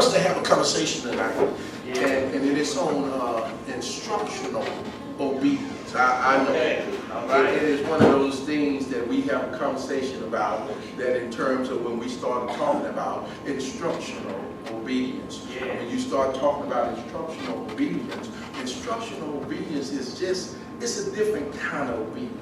us to have a conversation tonight, and it is on instructional obedience. I know it is one of those things that we have a conversation about, that in terms of when we started talking about instructional obedience. When you start talking about instructional obedience is just, it's a different kind of obedience.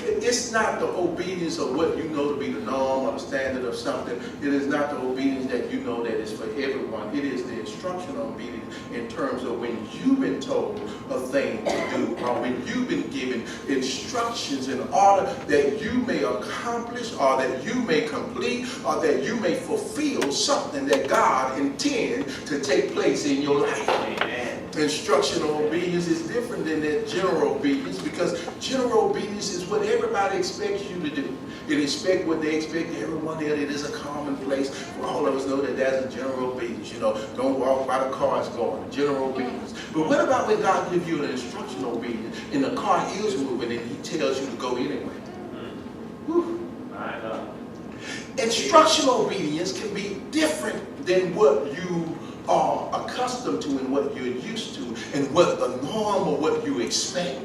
It's not the obedience of what you know to be the norm or the standard of something. It is not the obedience that you know that is for everyone. It is the instructional obedience in terms of when you've been told a thing to do, or when you've been given instructions in order that you may accomplish, or that you may complete, or that you may fulfill something that God intends to take place in your life. Amen. Instructional obedience is different than that general obedience, because general obedience is what everybody expects you to do. It expects what they expect everyone else. It is a commonplace. All of us know that that's a general obedience. You know, don't walk by the car is going. General obedience. But what about when God gives you an instructional obedience and the car is moving and He tells you to go anyway? Instructional obedience can be different than what you are accustomed to and what you're used to and what the norm or what you expect.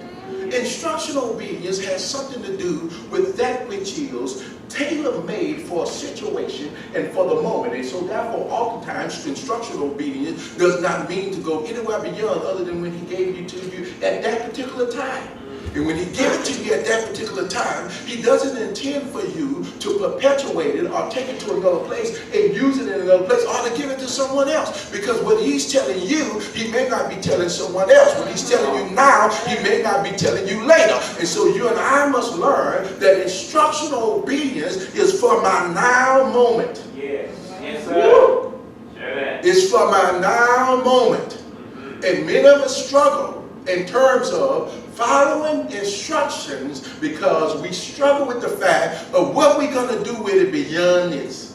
Instructional obedience has something to do with that which is tailor-made for a situation and for the moment. And so therefore, oftentimes, instructional obedience does not mean to go anywhere beyond other than when He gave it to you at that particular time. And when He gave it to you at that particular time, He doesn't intend for you to perpetuate it or take it to another place and use it in another place, or to give it to someone else. Because what He's telling you, He may not be telling someone else. What He's telling you now, He may not be telling you later. And so you and I must learn that instructional obedience is for my now moment. Yes, sir. It's for my now moment. And many of us struggle in terms of following instructions because we struggle with the fact of what we're going to do with it beyond this.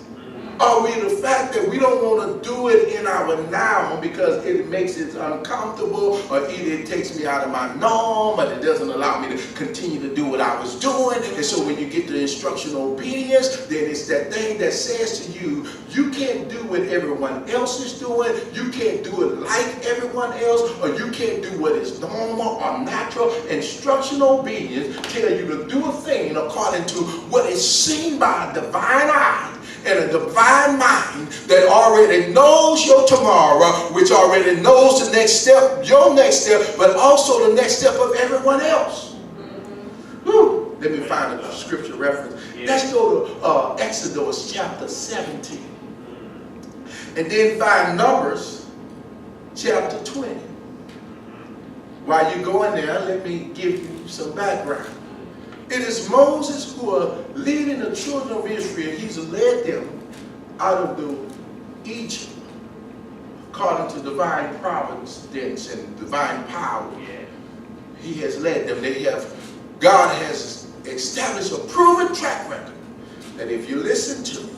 Or the fact that we don't want to do it in our now because it makes it uncomfortable, or either it takes me out of my norm, or it doesn't allow me to continue to do what I was doing. And so when you get to instructional obedience, then it's that thing that says to you, you can't do what everyone else is doing, you can't do it like everyone else, or you can't do what is normal or natural. Instructional obedience tells you to do a thing according to what is seen by a divine eye and a divine mind that already knows your tomorrow, which already knows the next step, your next step, but also the next step of everyone else. Whew. Let me find a scripture reference. Let's go to Exodus chapter 17. And then find Numbers chapter 20. While you're going there, let me give you some background. It is Moses who are leading the children of Israel. He's led them out of Egypt according to divine providence and divine power. He has led them. God has established a proven track record that if you listen to me,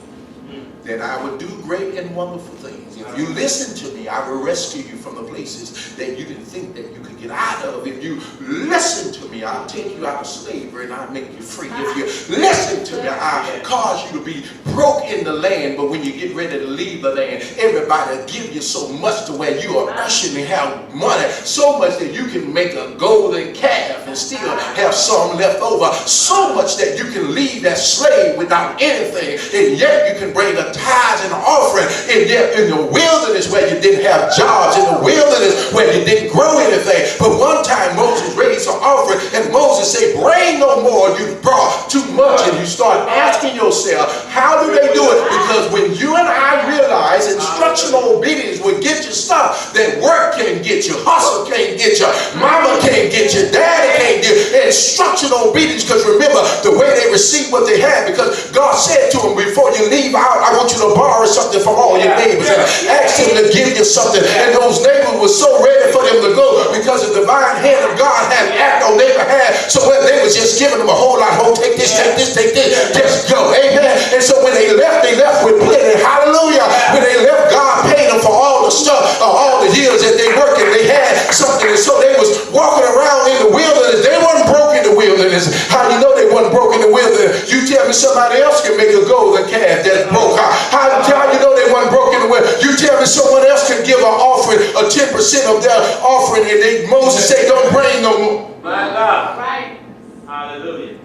then I will do great and wonderful things. If you listen to me, I will rescue you from the places that you didn't think that you could get out of. If you listen to me, I'll take you out of slavery and I'll make you free. If you listen to me, I'll cause you to be broke in the land, but when you get ready to leave the land, everybody will give you so much to where you are ushering have money, so much that you can make a golden calf and still have some left over, so much that you can leave that slave without anything, and yet you can bring a tithes and offering, and yet in the wilderness where you didn't have jobs, in the wilderness where you didn't grow anything. But one time Moses raised an offering, and Moses said, bring no more, you brought too much. And you start asking yourself, how do they do it? Because when you and I realize instructional obedience will get you stuff that work can't get you, hustle can't get you, mama can't get you, daddy can't get you. Instructional obedience, because remember the way they received what they had, because God said to them, before you leave out, I want you to borrow something from all your neighbors and ask them to give you something. And those neighbors were so ready for them to go because the divine hand of God had acted on their behalf. So when they was just giving them a whole lot, take this, just go. Amen. And so when they left with plenty. Hallelujah. When they left, God paid them for all the stuff, all the years that they worked, and they had something. And so they was walking around in the wilderness. They wasn't broke in the wilderness. How do you know they wasn't broke in the wilderness? You tell me somebody else can make a golden calf that's broke. How do you know they wasn't broke in the wilderness? You tell me someone else can give an offering, a 10% of their offering, and Moses said, don't bring no more. My God. Right. Hallelujah.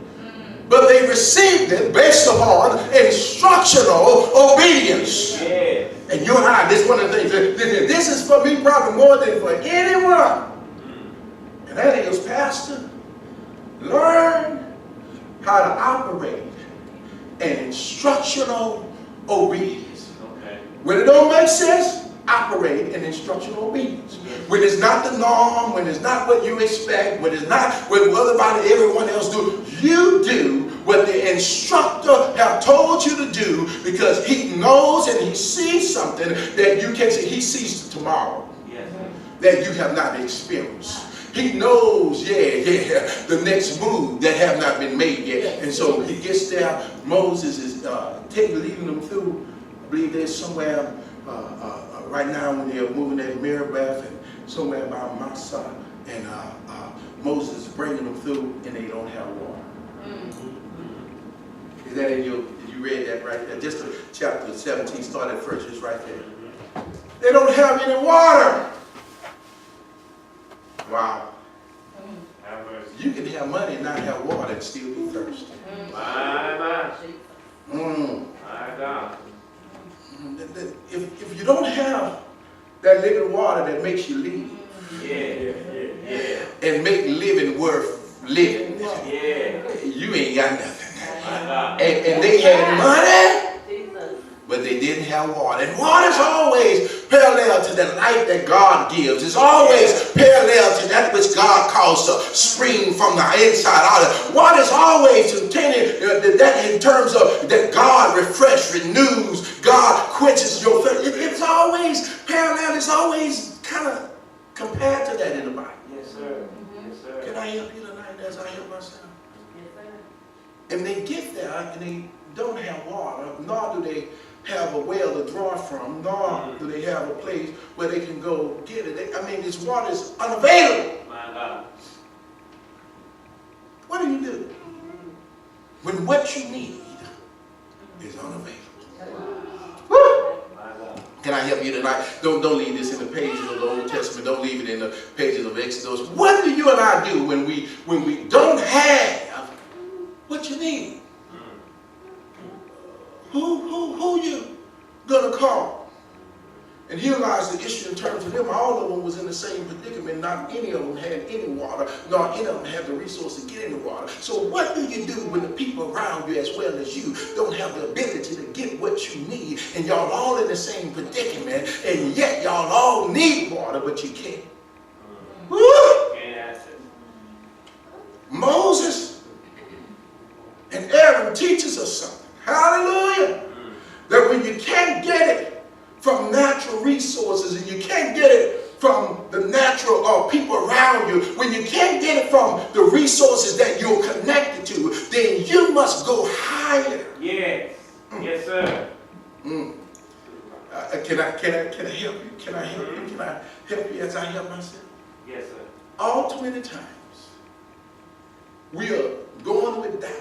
But they received it based upon instructional obedience. Yeah. And you and I, this is one of the things, this is for me probably more than for anyone. And that is, Pastor, learn how to operate in instructional obedience. Okay. When it don't make sense, operate in instructional obedience. When it's not the norm, when it's not what you expect, when it's not what everyone else do, you do what the instructor have told you to do, because he knows and he sees something that you can't see. He sees tomorrow that you have not experienced. He knows, the next move that have not been made yet. And so he gets there. Moses is leading them through. I believe there's somewhere right now when they're moving at Meribah and somewhere about Massah, and Moses is bringing them through, and they don't have water. Is that in you read that right there? Just chapter 17 started first, it's right there. They don't have any water. Wow. You can have money and not have water and still be thirsty. My God. If you don't have that living water that makes you live, and make living worth living, you ain't got nothing. And they had money, but they didn't have water. And water's always parallel to the life that God gives. It's always parallel to that which God calls to spring from the inside out. Water's always intended that in terms of that God refreshes, renews, God quenches your thirst. It's always parallel. It's always kind of compared to that in the Bible. Yes, sir. Yes, sir. Can I help you tonight as I help myself? Yes, sir. And they get there and they don't have water, nor do they have a well to draw from, nor do they have a place where they can go get it. This water is unavailable. My God. What do you do when what you need is unavailable? Can I help you tonight? Don't leave this in the pages of the Old Testament. Don't leave it in the pages of Exodus. What do you and I do when we don't have what you need? Who you gonna call? And here lies the issue in terms of them. All of them was in the same predicament. Not any of them had any water, nor any of them had the resource to get any water. So what do you do when the people around you, as well as you, don't have the ability to get what you need, and y'all all in the same predicament, and yet y'all all need water, but you can't? Woo! Moses and Aaron teaches us something. Hallelujah! That when you can't get it from natural resources, and you can't get it from the natural people around you, when you can't get it from the resources that you're connected to, then you must go higher. Yes. Yes, sir. Can I help you? Can I help you? Can I help you as I help myself? Yes, sir. All too many times we are going with doubt.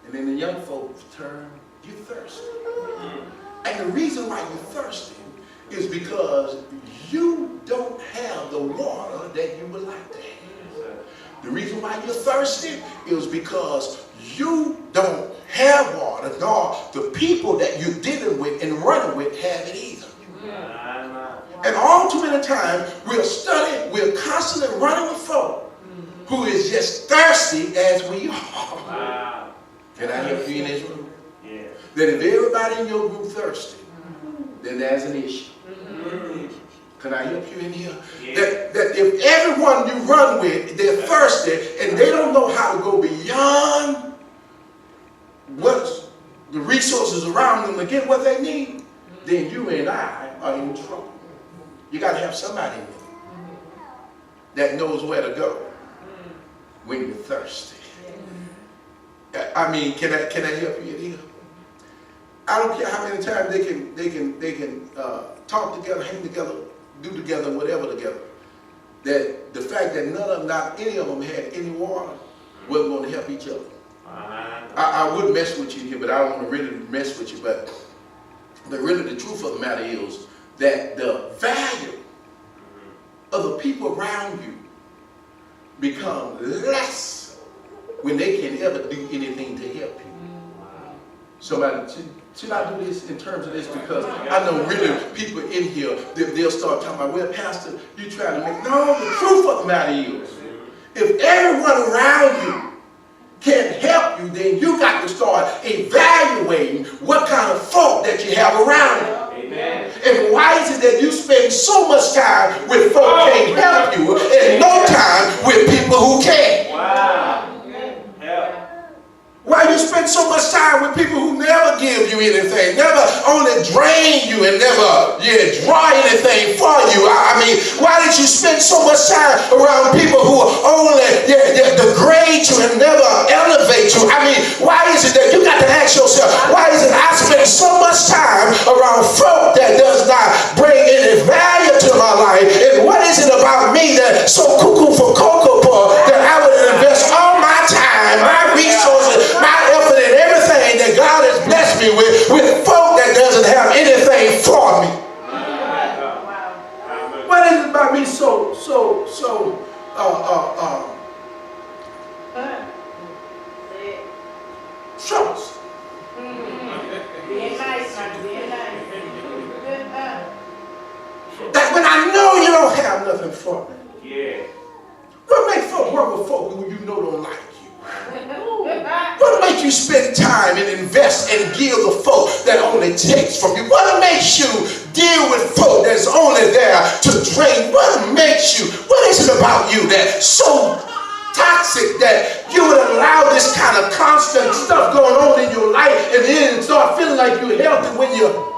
And then the young folks turn, you thirsty. And the reason why you're thirsty is because you don't have the water that you would like to have. The reason why you're thirsty is because you don't have water, nor the people that you're dealing with and running with have it either. And all too many times we're constantly running with folk who is just thirsty as we are. Can I help you in this room? Yeah. That if everybody in your group thirsty, then there's an issue. Can I help you in here? Yeah. That if everyone you run with, they're thirsty and they don't know how to go beyond what's the resources around them to get what they need, then you and I are in trouble. You got to have somebody in there that knows where to go when you're thirsty. Can I help you in here? I don't care how many times they can talk together, hang together, do together, whatever together. That the fact that none of them, not any of them had any water, wasn't going to help each other. I would mess with you here, but I don't want to really mess with you. But really the truth of the matter is that the value of the people around you become less when they can ever do anything to help you. Somebody, should I do this in terms of this? Because I know really people in here, they'll start talking about, well, Pastor, you trying to make, no, the truth of the matter is, if everyone around you can't help you, then you got to start evaluating what kind of folk that you have around you. Amen. And why is it that you spend so much time with folk who can't help you and no time with people who can? Wow. Help. Why you spend so much time with people who never give you anything, never only drain you and never draw anything for you? I mean, why did you spend so much time around people who only degrade you and never elevate you? I mean, why is it that you got to ask yourself, why is it I spend so much time around folk that does not bring any value to my life? And what is it about me that's so cuckoo for cocoa puff that I would invest all my time, my resources, my effort, and everything that God has blessed me with folk that doesn't have anything for me? What is it about me so troublesome? That when I know you don't have nothing for me. Yeah. What makes folk work with folk who you know don't like you? What makes you spend time and invest and give the folk that only takes from you? What makes you deal with folk that's only there to drain? What makes you, what is it about you that's so toxic that you would allow this kind of constant stuff going on in your life and then start feeling like you're healthy when you're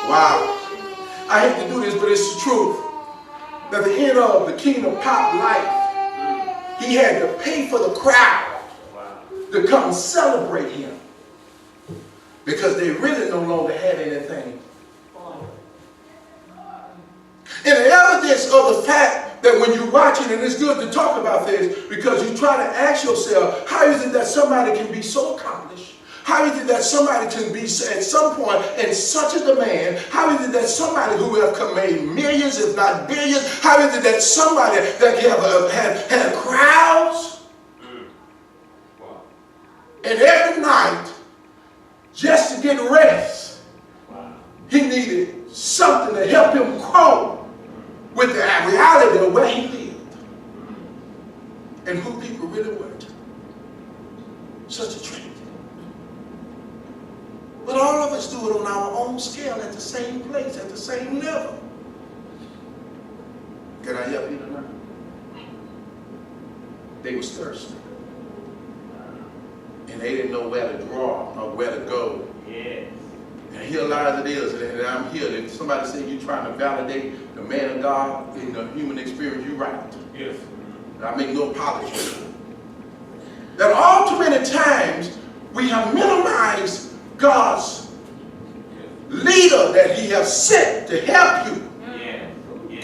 wow. I hate to do this, but it's the truth. At the end of the King of Pop life, he had to pay for the crowd to come celebrate him because they really no longer had anything. And the evidence of the fact that when you watch it, and it's good to talk about this because you try to ask yourself, how is it that somebody can be so accomplished? How is it that somebody can be at some point in such a demand? How is it that somebody who have made millions, if not billions, how is it that somebody that had crowds? And every night, just to get rest, he needed something to help him cope with the reality of where he lived and who people really were. Such a tragedy. But all of us do it on our own scale, at the same place, at the same level. Can I help you tonight? They was thirsty. And they didn't know where to draw or where to go. Yes. And here lies it is, and I'm here. If somebody say you're trying to validate the man of God in the human experience, you're right. Yes. And I make no apology. That all too many times we have minimized God's leader that he has sent to help you.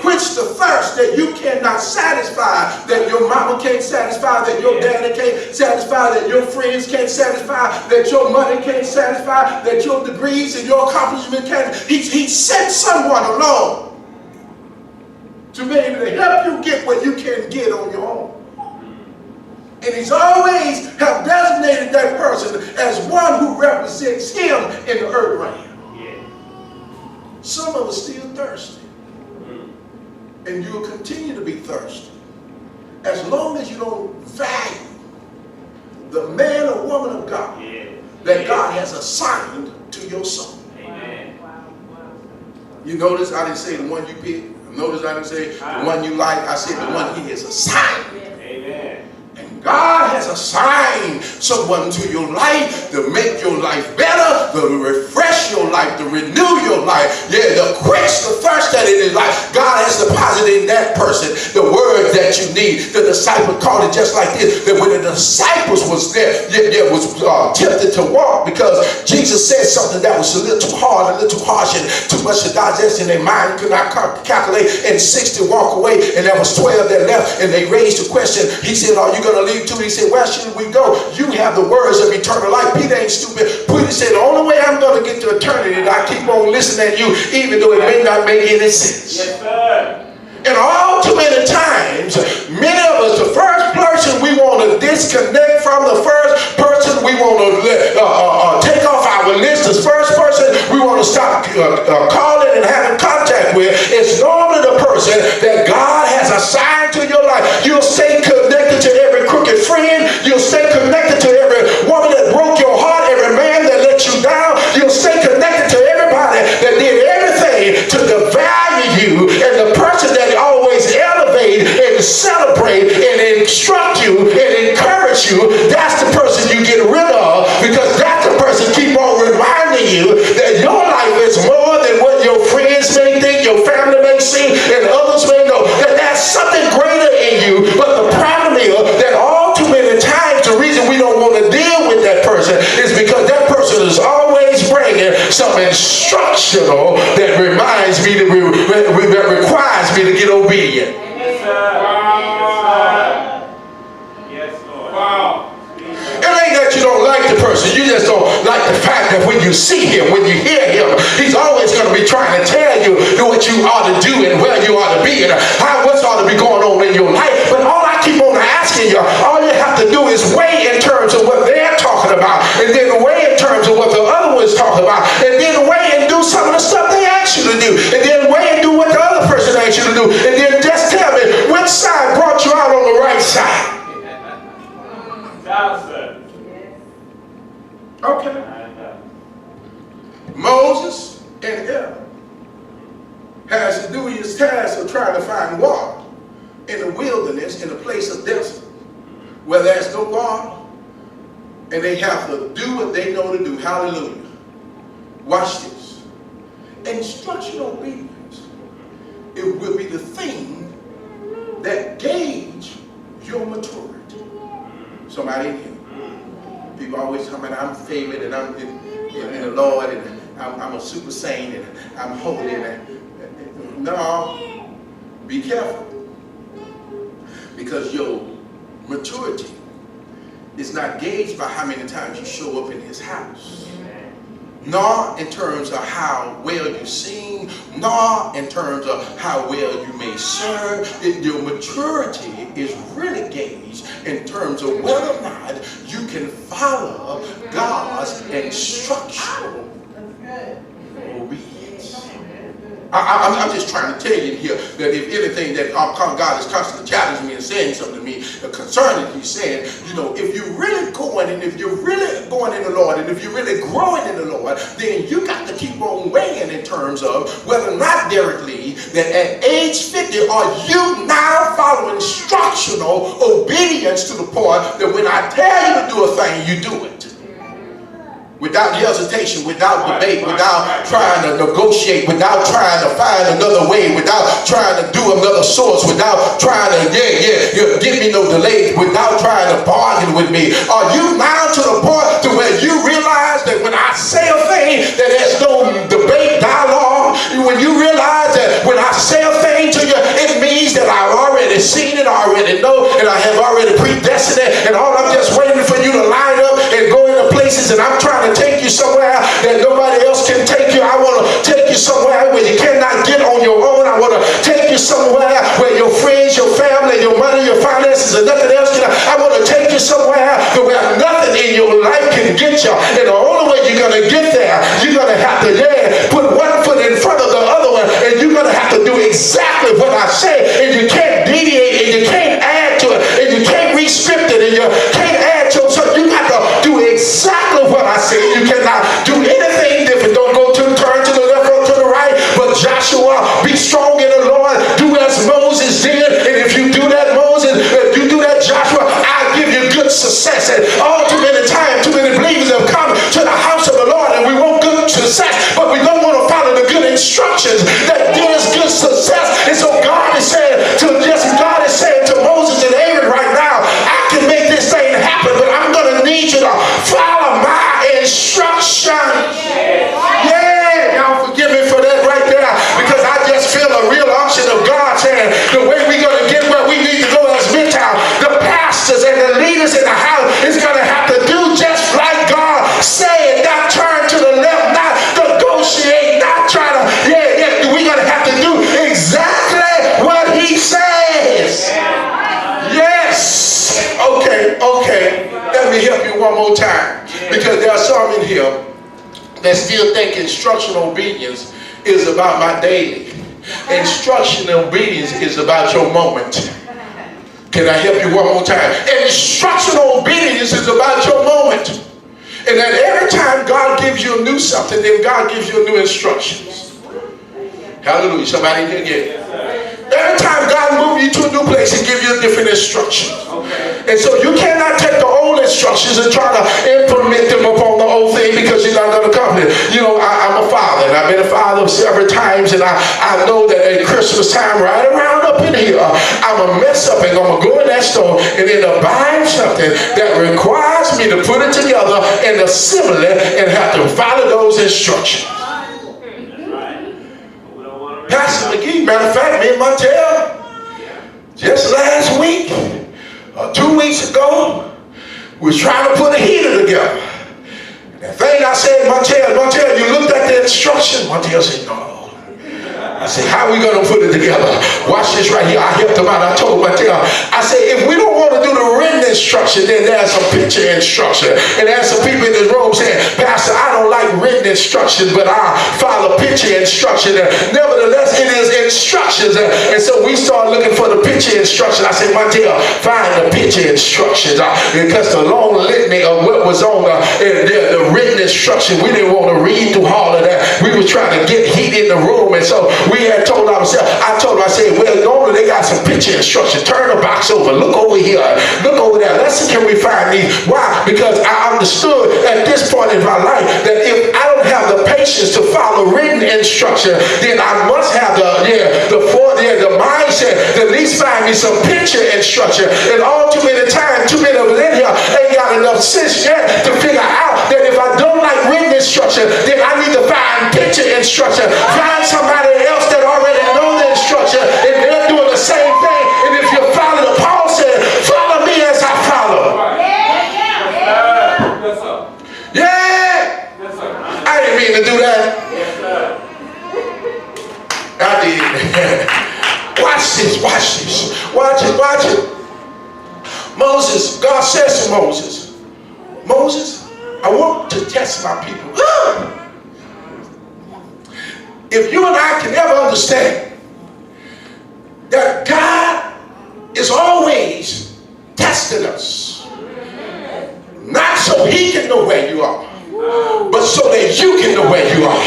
Quench the thirst that you cannot satisfy, that your mama can't satisfy, that your daddy can't satisfy, that your friends can't satisfy, that your money can't satisfy, that your degrees and your accomplishment can't. He sent someone along to be able to help you get what you can't get on your own. And he's always have designated that person as one who represents him in the earth realm. Yeah. Some of us still thirsty. And you'll continue to be thirsty as long as you don't value the man or woman of God that God has assigned to your soul. Amen. You notice I didn't say the one you picked. Notice I didn't say the one you like. I said the one he has assigned. Amen. And God has assigned someone to your life to make your life better, to refresh your life, to renew your life. Yeah, to quench the thirst that it is like. God has deposited in that person the word that you need. The disciple called it just like this, that when the disciples was there, was tempted to walk because Jesus said something that was a little too hard, a little too harsh, and too much to digest in their mind, could not calculate, and 60 walk away, and there was 12 that left, and they raised the question. He said, are you going to leave too? He said, said, where should we go? You have the words of eternal life. Peter ain't stupid. Peter said, the only way I'm going to get to eternity is I keep on listening to you, even though it may not make any sense. Yes, sir. And all too many times, many of us, the first person we want to disconnect from, the first person we want to take off our list, the first person we want to stop calling and having contact with is normally the person that God has assigned to your life. You'll stay connected to every crooked friend. You'll stay connected to every woman that broke your heart, every man that let you down. You'll stay connected to everybody that did everything to devalue you, and the person that always elevate and celebrate and instruct you and encourage you, that's the person you get rid of, because that's the person keep on reminding you that your life is more than what your friends may think, your family may see, and others may know, that there's something greater in you. But the problem is that all too many times the reason we don't want to deal with that person is because that person is always bringing some instructional that reminds me that requires me to get obedient. Yes, sir. Wow. Yes, Lord. Wow. It ain't that you don't like the person. You just don't like the fact that when you see him, when you hear him, he's always going to be trying to tell you what you ought to do and where you ought to be and what's ought to be going on in your life. But all I keep on asking you, all you have to do is weigh in terms of what they're talking about, and then weigh in terms of what the other one's talking about, and then weigh and do some of the stuff they ask you to do, and then weigh and do what the other person asks you to do, and then just tell me which side brought you out on the right side. Okay. Moses and Aaron has to do his task of trying to find water in the wilderness, in a place of desert where there's no water, and they have to do what they know to do. Hallelujah. Watch this. Instructional obedience, it will be the thing that gauge your maturity. Somebody in here. People always tell me I'm favored and I'm in the Lord and I'm a super saint and I'm holy. No, be careful, because your maturity is not gauged by how many times you show up in his house, nor in terms of how well you sing, nor in terms of how well you may serve. Your maturity is really gauged in terms of whether or not you can follow God's instructional obedience. I'm just trying to tell you here that if anything that God is constantly challenging me and saying something to me concerning, he's saying, you know, if you're really going and if you're really going in the Lord and if you're really growing in the Lord, then you got to keep on weighing in terms of whether or not, Derrick Lee, that at age 50, are you now following instructional obedience to the point that when I tell you to do a thing, you do it. Without hesitation, without debate, without trying to negotiate, without trying to find another way, without trying to do another source, without trying to, give me no delay, without trying to bargain with me. Are you now to the point to where you realize that when I say a thing, that there's no debate, dialogue? When you realize that when I say a thing to you, it means that I've already seen it, I already know, and I have already predestined it, and all I'm just waiting for you to line up and go into places, and I'm trying to take you somewhere that nobody else can take you. I want to take you somewhere where you cannot get on your own. I want to take you somewhere where your friends, your family, your money, your finances, and nothing else can. I want to take you somewhere where nothing in your life can get you. And the only way you're going to get there, you're going to have to put one foot in front of the other one, and you're going to have to do exactly what I say, and you can't deviate, and you can't add to it, and you can't re-script it, and you can't add to it. So you got to do exactly what I say. You cannot do anything different. Don't go turn to the left or to the right. But Joshua, be strong in the Lord. Do as Moses did. And if you do that, Moses, if you do that, Joshua, I'll give you good success. And all too many times, too many believers have come to the house of the Lord and we want good success, but we don't want to follow the good instructions that gives good success. And so God is saying to Moses and Aaron right now, I can make this thing happen, but I'm going to need you to follow my instructions. one more time, because there are some in here that still think instructional obedience is about my daily. Instructional obedience is about your moment. Can I help you one more time? Instructional obedience is about your moment. And that every time God gives you a new something, then God gives you a new instructions. Hallelujah. Somebody did get it. Every time God moves you to a new place, He gives you a different instruction. And so you cannot take the old instructions and try to implement them upon the old thing, because you're not going to accomplish it. You know, I'm a father, and I've been a father several times, and I know that at Christmas time, right around up in here, I'm going to mess up and I'm going to go in that store and end up buying something that requires me to put it together and assemble it and have to follow those instructions. Pastor McGee, matter of fact, me and Montel, just last week, 2 weeks ago, we was trying to put a heater together. The thing I said, Montel, you looked at the instruction? Montel said, no. I said, how are we going to put it together? Watch this right here. I helped him out. I told Montel, I said, if we don't want to do the written instruction, then there's some picture instruction. And there's some people in this room saying, Pastor, I don't like written instructions, but I follow picture instruction. And nevertheless, it is instructions. And so we started looking for the picture instruction. I said, Montel, find the picture instructions. Because the long litany of what was on the written instruction, we didn't want to read through all of that. We were trying to get heat in the room. And so we had told ourselves, I told him, I said, well, normally they got some picture instruction. Turn the box over. Look over here. Look over there. Let's see, can we find these? Why? Because I understood at this point in my life that if I don't have the patience to follow written instruction, then I must have the mindset to at least find me some picture instruction. And all too many times, too many of us in here ain't got enough sense yet to figure out that if I don't like written instruction, then I need to find picture instruction. Find somebody else that already know the instruction and they're doing the same thing. And if you follow the Paul said, follow me as I follow. Yeah. I didn't mean to do that. I did. Watch it. Moses, God says to Moses, I want to test my people. If you and I can ever understand that God is always testing us, not so He can know where you are, but so that you can know where you are.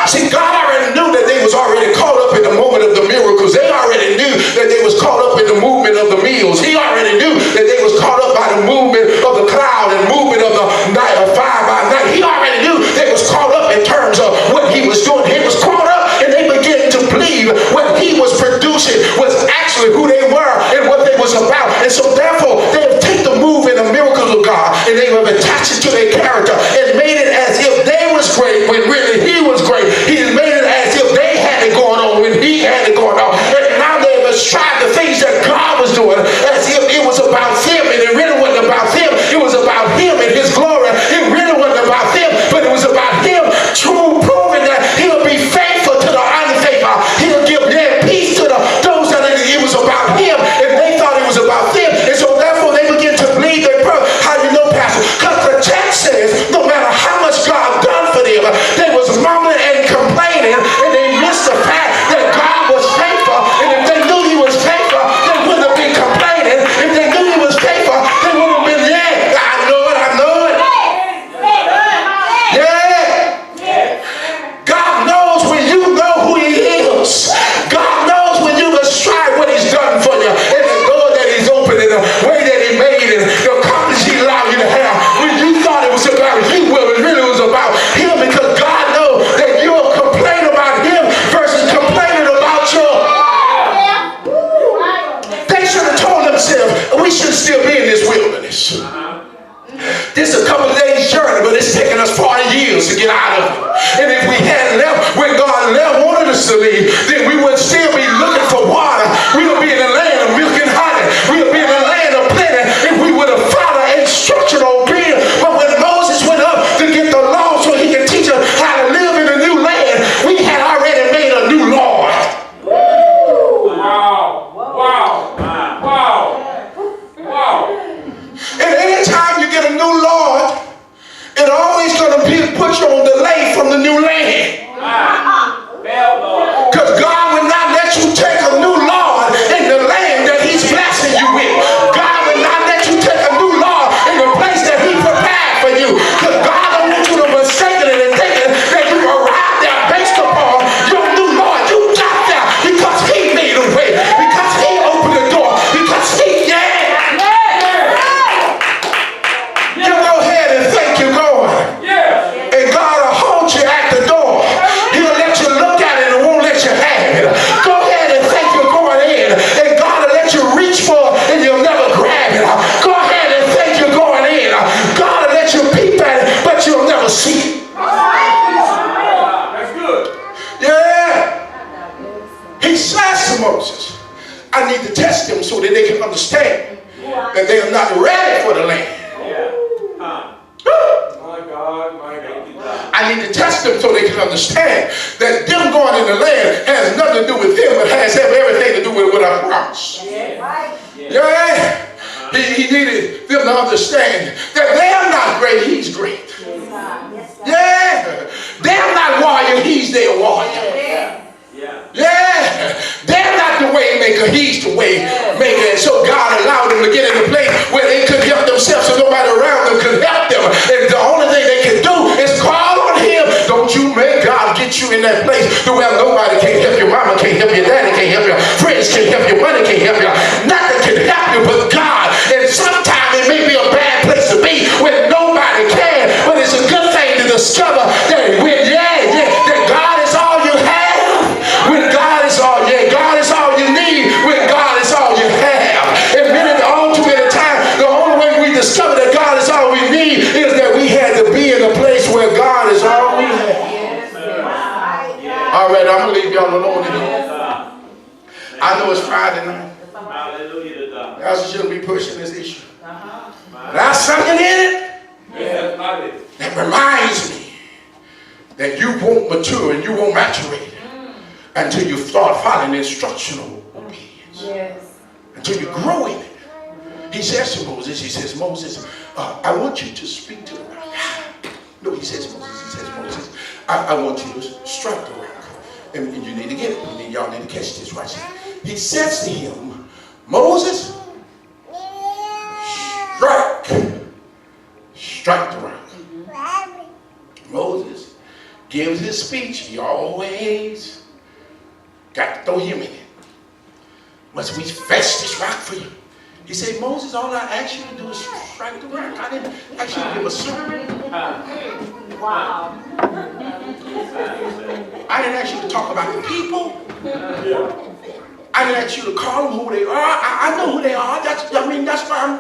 See, God already knew that they was already caught up in the moment of the miracles. They already knew that they was caught up in the movement of the meals. He already knew that they was caught up by the movement of the cloud and movement of the night, of fire by night. He already knew they was caught up in terms of what He was doing. He was caught up, and they began to believe what He was producing was actually who they were and what they was about. And so therefore, they have taken the move in the miracles of God and they have attached it to their character and made it as if they was great when really He was great. He has made it as if they had it going on when He had it going on. And now they have tried the things that God was doing as if it was about them, and it really wasn't about them. It was about Him and His glory. It really wasn't about them, but it was about Him proving that He'll be faithful to the unfaithful. He'll give their peace to those that it was about Him, and they thought it was about them. And so therefore they begin to believe their purpose. How do you know, Pastor? Because the text says no matter how much God done for them, they was mumbling and complaining, and they missed the fact that God was faithful. And if they knew He was faithful, they wouldn't have been complaining. If they knew He was faithful, they wouldn't have been there. I know it. Yeah. God knows when you know who He is. God knows when you describe what He's done for you, and the door that He's opened, and the way that He made it, the confidence He allowed you to have. When you thought it was about you, well, it really was about Him, because God knows that you'll complain about Him versus complaining about you. They should have told themselves, we should still be in this wilderness. This is a couple of days journey, but it's taken us 40 years to get out of it. And if we had left when God wanted us to leave, then we would still be looking for water. We would be in the land of milk and honey. We would be in the land of plenty if we would have followed instructional obedience. But when Moses went up to get the law so he could teach us how to live in a new land, we had already made a new Lord. Wow. And anytime you get a new law, put you on delay from the new land. Because God will not let you take a new law in the land that he's blessing you with. God will not let you take a new law in the place that he prepared for you. Because God don't want you to mistake it and thinking that you arrived there based upon your new law. You got there because he made a way, because he opened the door, because he, you go ahead and think you're going. And God will hold you at the door. He'll let you look at it and won't let you have it. Go ahead and think you're going in, and God will let you reach for it and you'll never grab it. Go ahead and think you're going in. God will let you peep at it, but you'll never see it. That's good. Yeah. He says to Moses, I need to test them so that they can understand that they are not ready for the land. My God, my God. I need to test them so they can understand that them going in the land has nothing to do with him, but has everything to do with what I promised. Yeah. He needed them to understand that they're not great, he's great. Yeah. They're not warrior, he's their warrior. Yeah, they're not the way maker, he's the way maker. And so God allowed them to get in a place where they could help themselves and nobody around them could help them. And the only thing they can do is call on him. Don't you make God get you in that place to where nobody can help you. Mama can't help you, daddy can't help you, friends can't help you, money can't help you. Nothing can help you but God. And sometimes it may be a bad place to be when nobody can, but it's a good thing to discover that when, that God is all you have. When God is all, God is all you need. When God is all you have. And too many times, the only way we discover that God is all we need is that we had to be in a place where God is all we have. All right, I'm going to leave y'all alone today. I know it's Friday night. I shouldn't be pushing this issue. But there's something in it that reminds me that you won't mature and you won't maturate until you start following instructional obedience. Until you grow in it. He says to Moses, Moses, I want you to speak to the rock. No, he says, Moses, I want you to strike the rock. And you need to get it. Y'all need to catch this right here. He says to him, Moses, strike the rock. Moses gives his speech. He always got to throw him in it. Must we fetch this rock for you? He said, Moses, all I asked you to do is strike the rock. I didn't ask you to give a sermon. Wow. I didn't ask you to talk about the people. I didn't ask you to call them who they are. I know who they are. That's why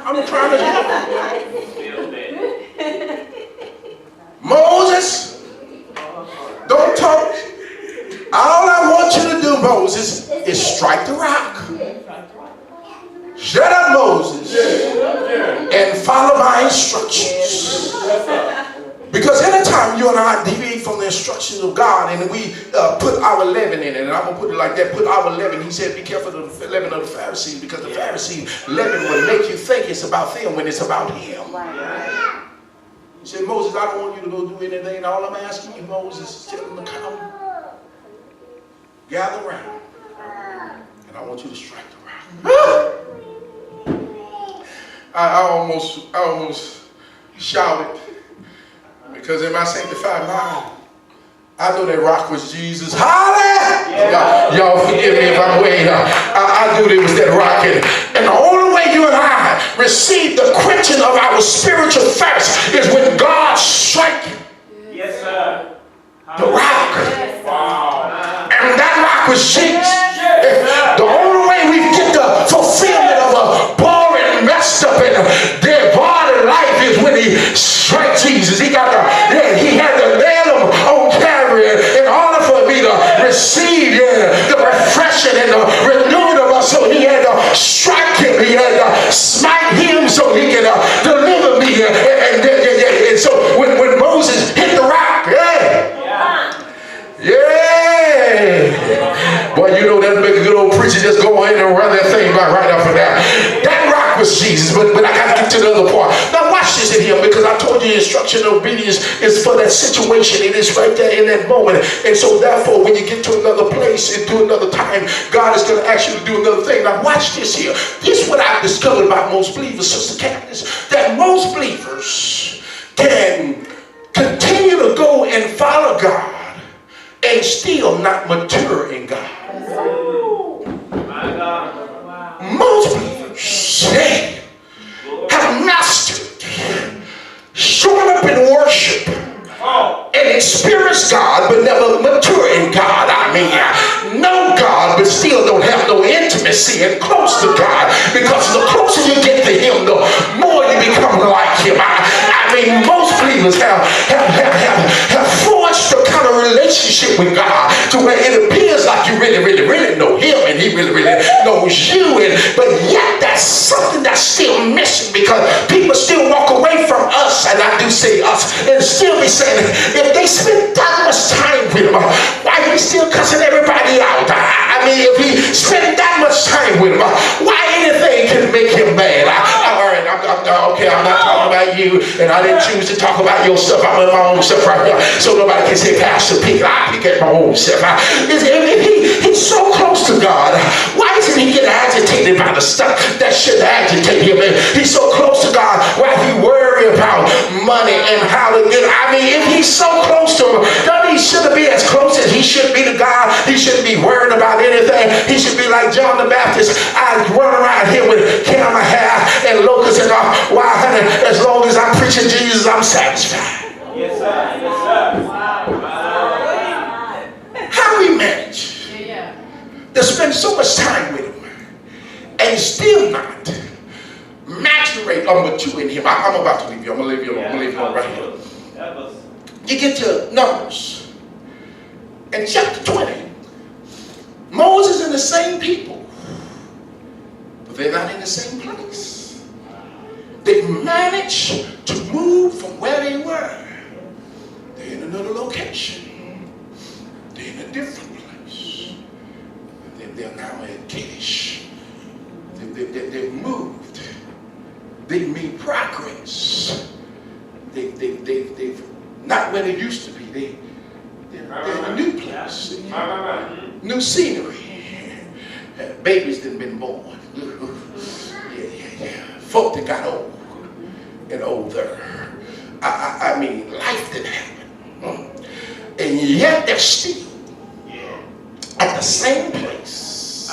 I'm trying to help them. Moses, don't talk. All I want you to do, Moses, is strike the rock. Shut up, Moses, and follow my instructions. Because anytime you and I deviate from the instructions of God and we put our leaven in it, and I'm going to put it like that, put our leaven, he said, be careful of the leaven of the Pharisees, because the Pharisees' leaven will make you think it's about them when it's about him. He said, Moses, I don't want you to go do anything, and all I'm asking you, Moses, is tell them to come, gather around, and I want you to strike the rock. I almost shouted, because in my sanctified mind, I know that rock was Jesus. Hallelujah! Y'all forgive me if I'm way out. I knew there was that rock in it. And the only way you and I receive the quenching of our spiritual thirst is when God strikes the rock. And that rock was Jesus. The only way we get the fulfillment of a boring, messed up, and dead body life is when he struck Jesus. He had to nail him on Calvary in order for me to receive the refreshing and the renewing of us. So he had to strike him. He had to smite him so he can deliver me. And so when Moses hit the rock, boy, you know that'll make a good old preacher just go ahead and run that thing right up and down. That rock was Jesus, but I got to get to the other part. Now watch this in here, because I told you instruction obedience is for that situation. It is right there in that moment. And so therefore, when you get to another place and to another time, God is going to ask you to do another thing. Now watch this here. This is what I've discovered about most believers, Sister Candace, that most believers can continue to go and follow God and still not mature in God. Most believers have mastered showing up in worship and experience God but never mature in God. I mean, know God but still don't have no intimacy and close to God, because the closer you get to Him, the more you become like Him. I mean, most believers have forged a kind of relationship with God to where it appears like you really know Him and He really knows you, but yet that's something that's still missing, because people still walk away from us, and I do say us, and still be saying, if they spend that much time with Him, why are we still cussing everybody out? I mean, if He spent that much time with Him, why anything can make Him mad? Okay, I'm not talking about you, and I didn't choose to talk about your stuff. I'm in my own stuff right here, so nobody can say, Pastor, pick it. I pick at my own stuff. If he's so close to God, why doesn't he get agitated by the stuff that should agitate him? He's so close to God, why he worry about money and how to get? I mean, if he's so close to him, don't he should be as close as he should be to God? He shouldn't be worried about anything. He should be like John the Baptist. I run around here with camel hair and locusts and all. Why, honey, as long as I'm preaching Jesus, I'm satisfied. Yes, sir. Yes, sir. How we manage to spend so much time with Him and still not maturate or mature in Him. I'm about to leave you. I'm going to leave you alone. I'm going to leave you alone right here. You get to Numbers. In chapter 20, Moses and the same people, but they're not in the same place. They managed to move from where they were. They're in another location. They're in a different place. They're now in Kadesh. They've moved. They made progress. They've not where they used to be. They're in a new place. New scenery. Babies that have been born. Yeah. Folk that got old and older. I mean, life didn't happen. And yet they're still at the same place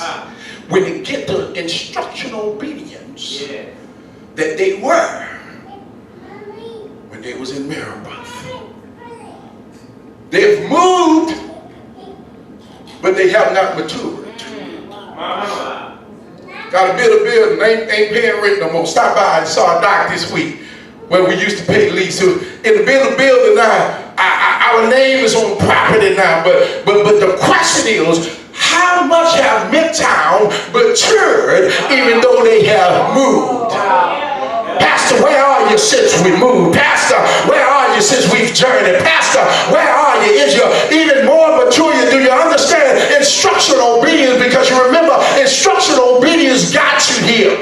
when they get the instructional obedience that they were when they was in Meribah. They've moved, but they have not matured. Got a building, ain't paying rent no more. Stop by and saw a doc this week where we used to pay lease. So in the building now, our name is on property now, but the question is, how much have Midtown matured even though they have moved? Pastor, where are you since we moved? Pastor, where are you since we've journeyed? Pastor, where are you? Is you even more mature? Do you understand instructional obedience? Because you remember, instructional obedience got you here.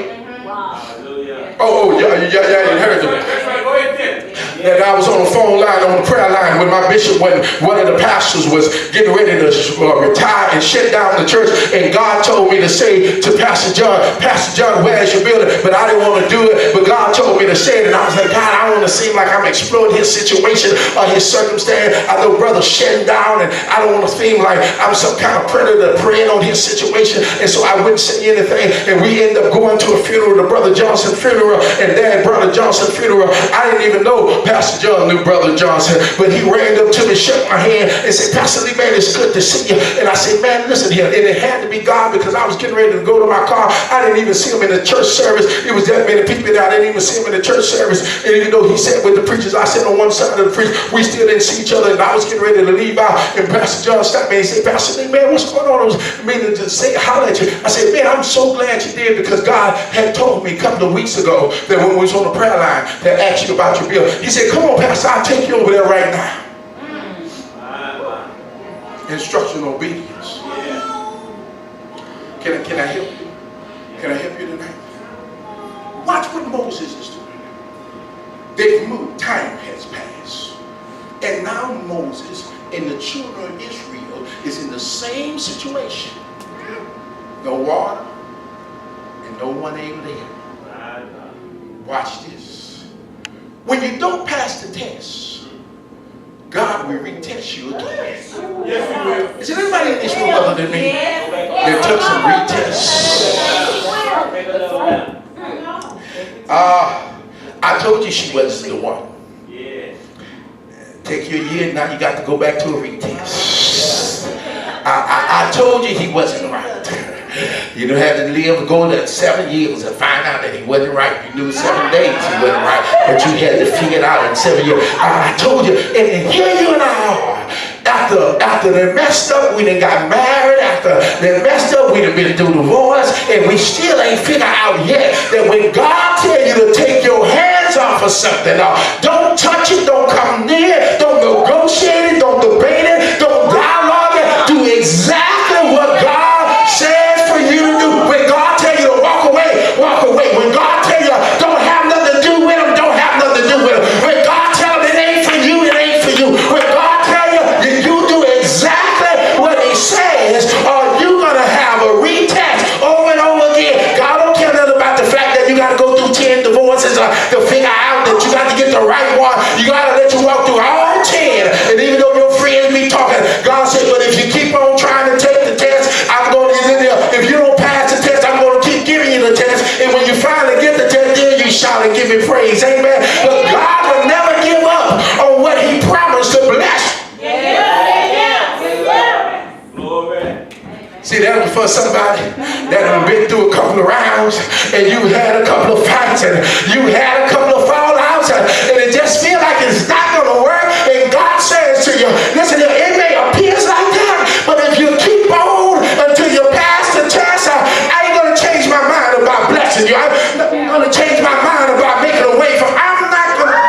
Oh, yeah, you heard it. And I was on the phone line, on the prayer line with my bishop when one of the pastors was getting ready to retire and shut down the church. And God told me to say to Pastor John, where's your building? But I didn't want to do it. But God told me to say it. And I was like, God, I don't want to seem like I'm exploiting his situation or his circumstance. I know brother's shutting down, and I don't want to seem like I'm some kind of predator preying on his situation. And so I wouldn't say anything. And we ended up going to a funeral, the Brother Johnson funeral, and then Brother Johnson funeral. I didn't even know Pastor John knew Brother Johnson, but he ran up to me, shook my hand, and said, Pastor Lee, man, it's good to see you. And I said, man, listen here. And it had to be God, because I was getting ready to go to my car. I didn't even see him in the church service. It was that many people there. I didn't even see him in the church service. And even though he sat with the preachers, I sat on one side of the preacher. We still didn't see each other, and I was getting ready to leave out. And Pastor John stopped me and he said, Pastor Lee, man, what's going on? I was meaning to say, holler at you. I said, man, I'm so glad you did, because God had told me a couple of weeks ago that when we was on the prayer line, that asked you about your bill. He said, come on, Pastor, I'll take you over there right now. Instructional obedience. Can I help you? Can I help you tonight? Watch what Moses is doing. They've moved. Time has And now Moses and the children of Israel is in the same situation. No water and no one able to help. Watch this. When you don't pass the test, God will retest you again. Yes, He will. Is there anybody in this room other than me that took some retests? I told you she wasn't the one. Take you a year, now you got to go back to a retest. I told you he wasn't right. You don't have to live, go to 7 years and find out that he wasn't right. You knew 7 days he wasn't right, but you had to figure it out in 7 years. I told you, and here you and I are. After they messed up, we done got married. After they messed up, we done been through divorce, and we still ain't figured out yet that when God tell you to take your hands off of something, don't touch it, don't come near, don't negotiate it, don't debate it, don't dialogue it. Do exactly what God says for you to do. When God tell you to walk away, walk away. When God tell you don't have nothing to do with him, don't have nothing to do with him. When God tell him it ain't for you, it ain't for you. When God tell you, you do exactly what he says, or you gonna have a retest over and over again. God don't care nothing about the fact that you gotta go through 10 divorces to figure out that you got to get the right one. You gotta let you walk through all 10. And even though your friends be talking, God said, but if you keep on trying to take the test, I'm going to get in there. If you don't pass the test, I'm going to keep giving you the test. And when you finally get the test, then you shout and give me praise. Amen. But God will never give up on what he promised to bless. See, that was for somebody that had been through a couple of rounds, and you had a couple of fights, and you had a couple of fallouts, and it just feels like it's not going to work. And God says to you, listen, it may appear like that, but if you keep on until you pass the test, I ain't going to change my mind about blessing you. I'm going to change my mind about making a way from. I'm not going to.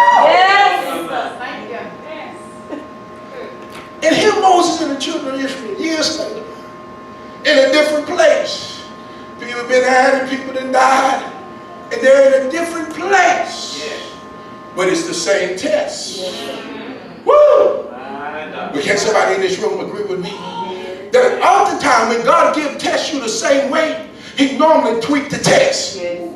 And here Moses and the children of Israel years later, in a different place. People been added, people that died, and they're in a different place. But it's the same test. Woo! But can somebody in this room agree with me? That oftentimes when God tests you the same way, he normally tweak the test. It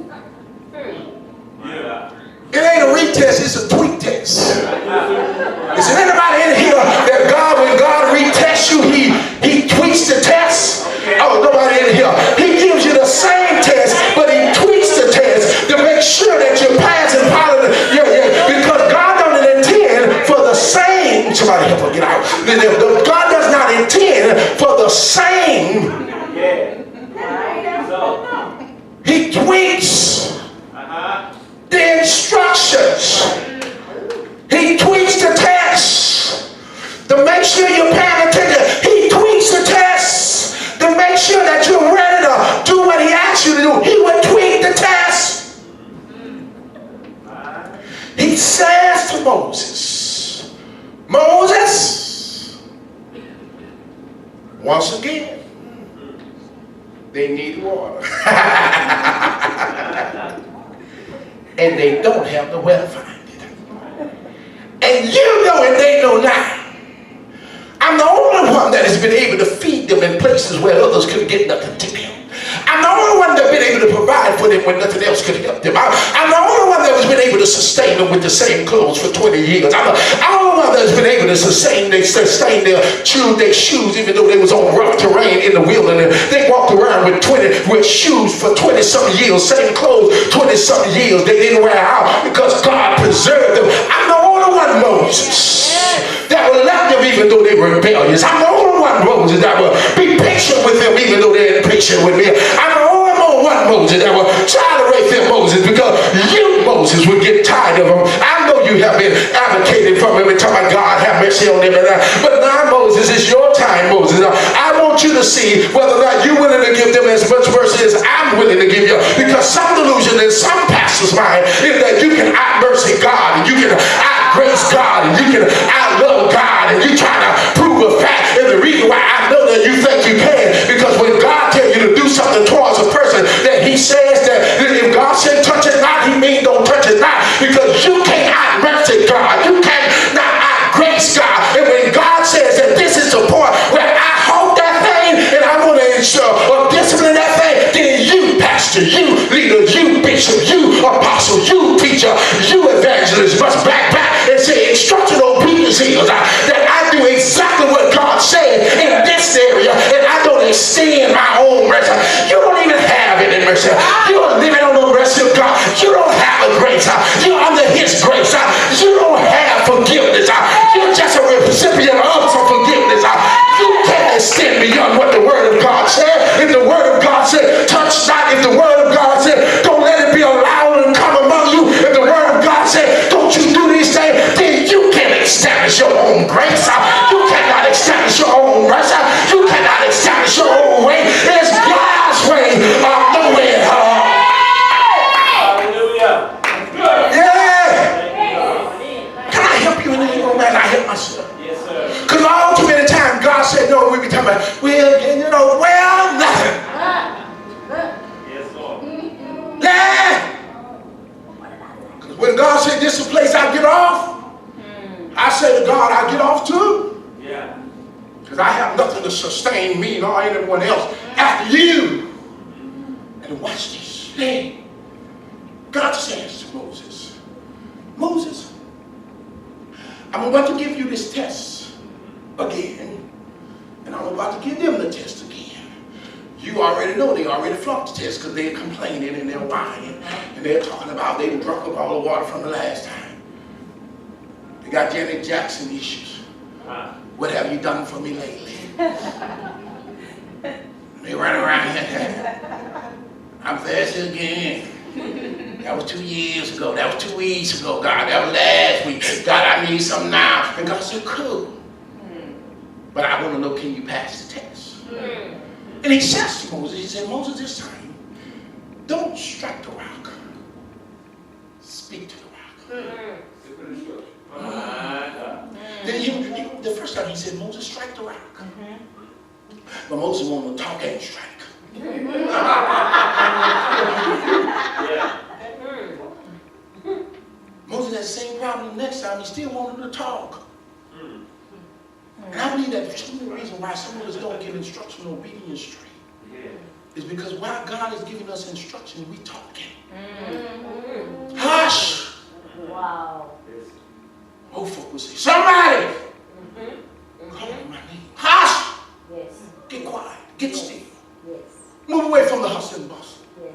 ain't a retest, it's a tweak test. Is there anybody in here that when God retests you, he tweaks the test? Oh, nobody in here. He gives you the same test, but he tweaks the test to make sure that you're passing part of the. Because God don't intend for the same. Somebody help her get out. God does not intend for the same. He tweaks the instructions. He tweaks the test to make sure you're paying attention. He tweaks the test to make sure that you're ready to do what he asks you to do. He would tweak the test. He says to Moses, Moses, once again, they need water. And they don't have nowhere to find it. And you know and they know now. I'm the only one that has been able to feed them in places where others couldn't get nothing to them. I'm the only one that's been able to provide for them when nothing else could help them. I'm the only one that has been able to sustain them with the same clothes for 20 years. I'm the only one that's been able to sustain their shoes even though they was on rough terrain in the wilderness. They walked around with shoes for 20-something years, same clothes 20-something years. They didn't wear out because God preserved them. I'm the only one, Moses, that will let them even though they were rebellious. I'm the only one, Moses, that will be patient with them even though they ain't patient with me. I'm the only one, Moses, that will tolerate them, Moses, because you, Moses, would get tired of them. I know you have been advocating for them and talking about God have mercy on them and that. But now, Moses, it's your time, Moses. I want you to see whether or not you're willing to give them as much mercy as I'm willing to give you. Because some delusion in some pastor's mind is that you can out-mercy God and you can out-grace God and you can out-love God and you trying to prove a fact. And the reason why I know that you think you can, because when God tells you to do something towards a person, that he says that if God said touch it not, he means don't touch it not. Because you can't out-mercy God. You can't not out-grace grace. You are living on the mercy of God. You don't have a grace. You're under his grace. You don't have forgiveness. You're just a recipient of some forgiveness. You can't extend beyond what the word of God said. If the word of God said, touch not. If the word of God said, don't let it be allowed to come among you. If the word of God said, don't you do these things, then you can't establish your own grace. You cannot establish your own mercy. You cannot establish your own way. It's God's way or no way at all. Hallelujah. Yeah. Can I help you in any way? Man, I help myself. Yes, sir. Because all too many times God said, no, we be talking about, well, nothing. Yes, Lord. Yeah. Because when God said, this is the place I get off, I say to God, I get off too. Yeah. Because I have nothing to sustain me nor anyone else after you. And watch this. Hey, God says to Moses, Moses, I'm about to give you this test again. And I'm about to give them the test again. You already know they already flunked the test because they're complaining and they're whining. And they're talking about they drunk up all the water from the last time. They got Janet Jackson issues. What have you done for me lately? They run around here. I'm thirsty again. That was 2 years ago. That was 2 weeks ago, God. That was last week. God, I need something now. And God said, cool. But I want to know, can you pass the test? And he says to Moses, he said, Moses, this time, don't strike the rock. Speak to the rock. Then the first time he said, Moses, strike the rock. But Moses wanted to talk and strike. Moses had the same problem the next time. He still wanted to talk. And I believe that some of the reason why some of us don't get instruction and obedience straight is because while God is giving us instruction, we talking. Hush! Wow. Old folk will say, somebody! Call my name. Hush! Yes. Get quiet. Get still. Yes. Move away from the hustle and bustle. Yes.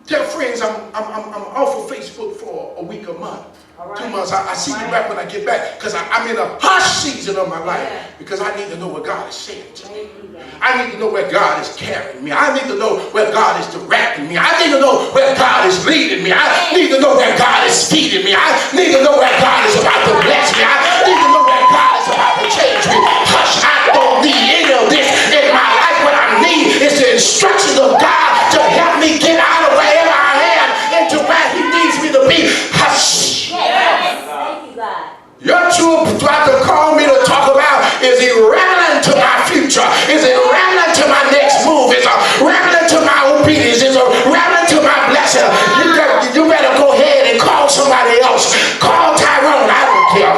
Tell friends I'm off of Facebook for a week, a month. All right. 2 months. I see you back when I get back because I'm in a hush season of my life because I need to know what God is saying to me. I need to know where God is carrying me. I need to know where God is directing me. I need to know where God is leading me. I need to know where God is feeding me. I need to know where God is about to bless me. I need to know where God is about to change me. Hush, I don't need any of this in my life. What I need is the instructions of God to help me get out of wherever I am into where he needs me to be. Hush. Yes. Thank you, God. Your truth about to call me to talk about is irrelevant to my future, is irrelevant to my next move, is irrelevant to my obedience, is irrelevant to my blessing. You better go ahead and call somebody else. Call Tyrone, I don't care.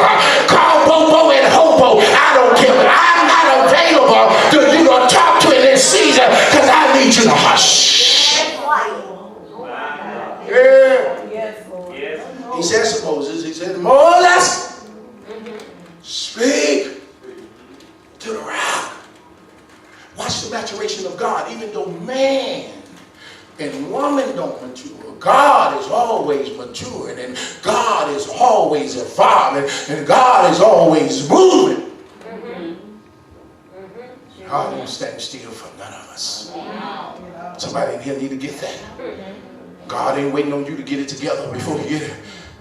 Call Bobo and Hobo, I don't care. But I'm not available to you to talk to in this season because I need you to hush. Yeah. Yes, Lord. He says to Moses, he said, Moses, speak to the rock. Watch the maturation of God. Even though man and woman don't mature, God is always maturing, and God is always evolving, and God is always moving. God don't stand still for none of us. Somebody in here need to get that. God ain't waiting on you to get it together before you get it.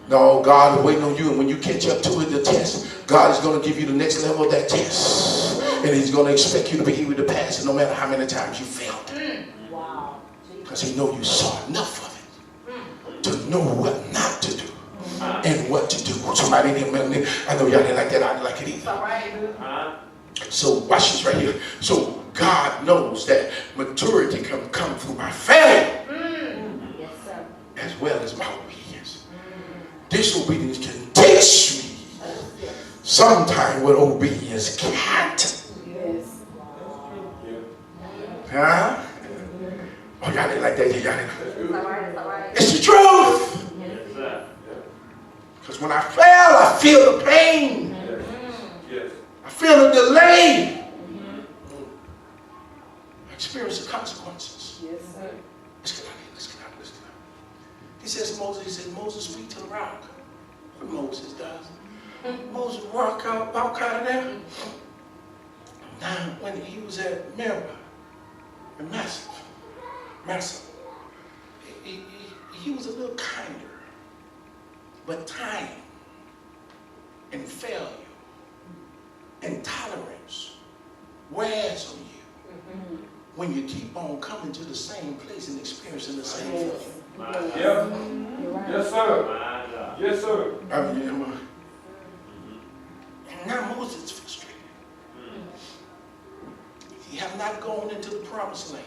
No, God is waiting on you, and when you catch up to it, the test, God is going to give you the next level of that test. And he's going to expect you to be able to pass it no matter how many times you failed. Wow. Because he knows you saw enough of it to know what not to do and what to do. Somebody didn't, I know y'all didn't like that. I didn't like it either. So watch this right here. So God knows that maturity can come through my failure Yes, sir. as well as my obedience. Disobedience can teach me sometime what obedience can't. Yes. Huh? Oh, y'all didn't like that. Y'all didn't. It's all right. It's all right. It's the truth. Yes, sir. Because when I fail, I feel the pain. Yes. I feel the delay. I experience the consequences. Yes, sir. Let's get out of here. Let's get says to Moses, he says, Moses, speak to the rock. What Moses does. Moses walk out of there. Now, when he was at Meribah, and Massa, he was a little kinder. But time and failure and tolerance wears on you when you keep on coming to the same place and experiencing the same thing. Yep. Yes, sir. Yes, sir. Now Moses is frustrated. He have not gone into the promised land.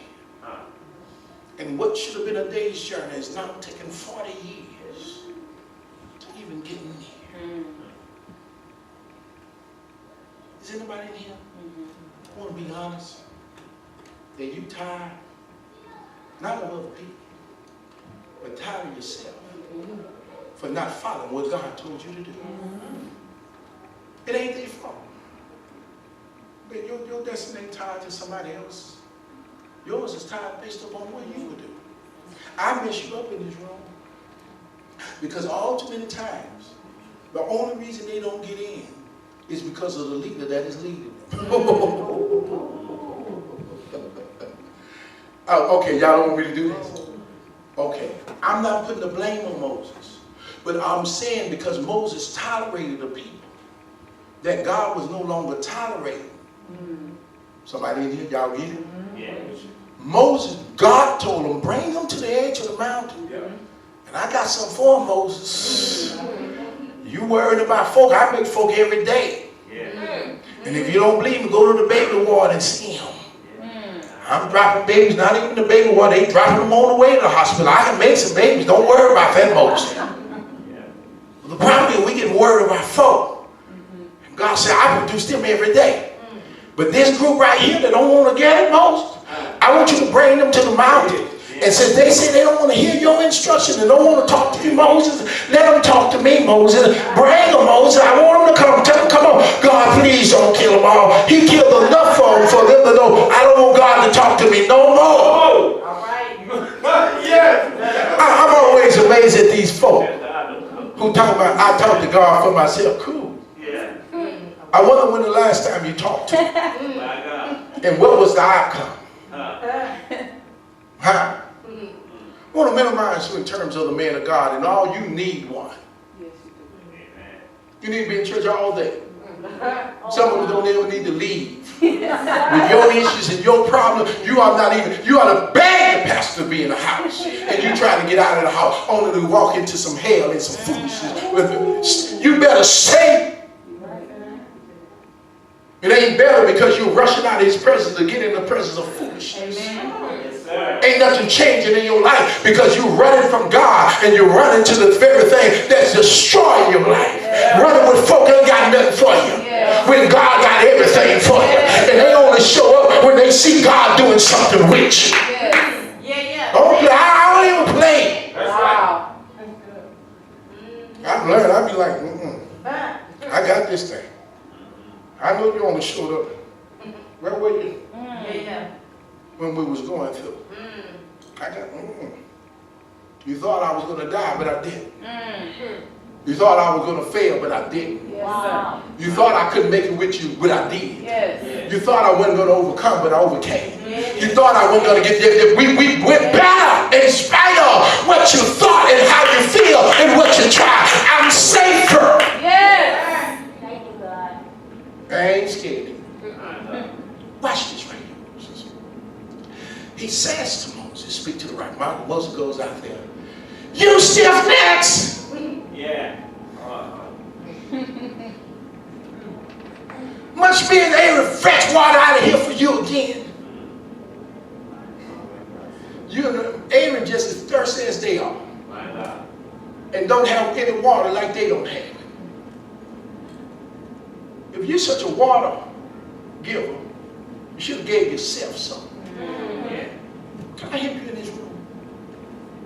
And what should have been a day's journey is now taken 40 years to even get near. Is anybody in here? I want to be honest. Are you tired? Not of other people, but tired of yourself for not following what God told you to do. It ain't their fault. But your destiny ain't tied to somebody else. Yours is tied based upon what you would do. I mess you up in this room because all too many times, the only reason they don't get in is because of the leader that is leading them. Oh, okay, y'all don't want me to do this? Okay, I'm not putting the blame on Moses, but I'm saying because Moses tolerated the people, that God was no longer tolerating. Somebody in here, y'all get it? Yeah. Moses, God told him, bring them to the edge of the mountain. Yeah. And I got something for him, Moses. You worried about folk, I make folk every day. Yeah. And if you don't believe me, go to the baby ward and see them. I'm dropping babies, not even the baby ward, they dropping them on the way to the hospital. I can make some babies, don't worry about that, Moses. The problem is we get worried about folk. God said, I produce them every day. But this group right here that don't want to get it, Moses, I want you to bring them to the mountain. And since they say they don't want to hear your instruction and don't want to talk to you, Moses, let them talk to me, Moses. Bring them, Moses. I want them to come. Tell them, come on. God, please don't kill them all. He killed enough of them for them to know I don't want God to talk to me no more. All right. Yes. I'm always amazed at these folk who talk about, I talk to God for myself. Cool. Yeah. I wonder when the last time you talked to him. My God. And what was the outcome? Huh. I want to minimize you in terms of the man of God, and all you need one. Amen. You need to be in church all day. Some of you don't ever need to leave. With your issues and your problems, you ought to beg the pastor to be in the house. And you try to get out of the house only to walk into some hell and some foolishness. You better say. It ain't better because you're rushing out of his presence to get in the presence of foolishness. Yes, sir. Ain't nothing changing in your life because you're running from God and you're running to the very thing that's destroying your life. Running with folk ain't got nothing for you. When God got everything for you. And they only show up when they see God doing something with you. Don't play. I don't even play. That's right. I've learned. I'd be like, I got this thing. I know you only showed up. Where were you? When we was going through. I got, You thought I was going to die, but I didn't. You thought I was going to fail, but I didn't. Wow. You thought I couldn't make it with you, but I did. Yes. You thought I wasn't going to overcome, but I overcame. You thought I wasn't going to get there. We went better in spite of what you thought and how you feel and what you tried. I'm safer. Yes. Thank you, God. I ain't scared. Watch this right here, Moses. He says to Moses, speak to the right. Moses goes out there. You stiff necks. Yeah. Must be an able to fetch water out of here for you again. You and Aaron just as thirsty as they are. My God. And don't have any water like they don't have it. If you're such a water giver, you should have gave yourself some. Yeah. Can I help you in this room?